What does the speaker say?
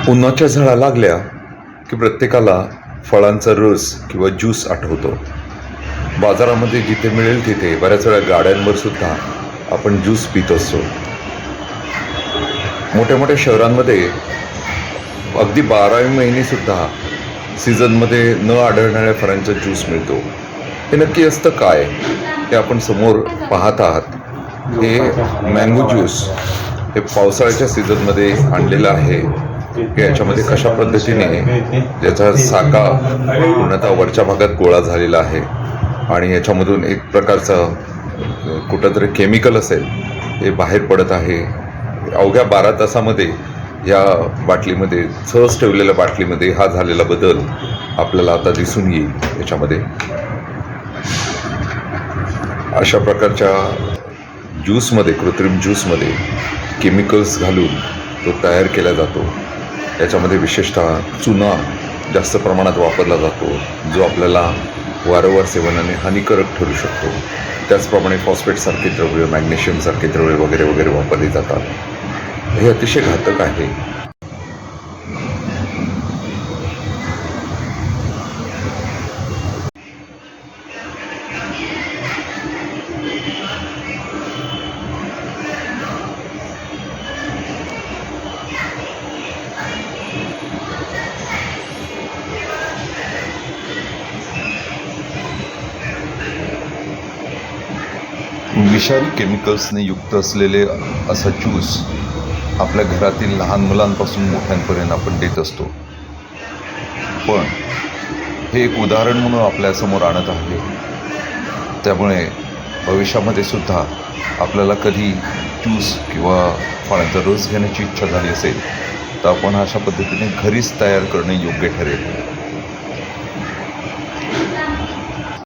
उन्हाच्या झळा लागल्या की प्रत्येकाला फळांचा रस किंवा ज्यूस आठवतो. बाजारामध्ये जिथे मिळेल तिथे बऱ्याच वेळा गाड्यांवर सुद्धा आपण ज्यूस पित असतो. मोठ्या मोठ्या शहरांमध्ये अगदी 12 महिने सुद्धा सीझनमध्ये न आढळणाऱ्या फळांचा ज्यूस मिळतो. हे नक्की असतं काय हे आपण समोर पाहत आहात. हे मँगो ज्यूस हे पावसाळ्याच्या सीझनमध्ये आणलेलं आहे. याच्यामध्ये कशा पद्धतीने ज्याचा साका पूर्णतः वरच्या भागात गोळा झालेला आहे आणि याच्यामधून एक प्रकारचं कुठंतरी केमिकल असेल हे बाहेर पडत आहे. अवघ्या 12 तासामध्ये या बाटलीमध्ये, सहज ठेवलेल्या बाटलीमध्ये हा झालेला बदल आपल्याला आता दिसून येईल. याच्यामध्ये अशा प्रकारच्या ज्यूसमध्ये, कृत्रिम ज्यूसमध्ये केमिकल्स घालून तो तयार केला जातो. याच्यामध्ये विशेषतः चुना जास्त प्रमाणात वापरला जातो, जो आपल्याला वारंवार सेवनाने हानिकारक ठरू शकतो. त्याचप्रमाणे फॉस्फेटसारखे द्रव्य, मॅग्नेशियमसारखे द्रव्य वगैरे वगैरे वापरले जातात. हे अतिशय घातक आहे. विषारी केमिकल्सने युक्त असलेले असा ज्यूस आपल्या घरातील लहान मुलांपासून मोठ्यांपर्यंत आपण देत असतो. पण हे एक उदाहरण म्हणून आपल्यासमोर आणत आहे. त्यामुळे भविष्यामध्ये सुद्धा आपल्याला कधी ज्यूस किंवा फळांचा रस घेण्याची इच्छा झाली असेल तर आपण अशा पद्धतीने घरीच तयार करणे योग्य ठरेल.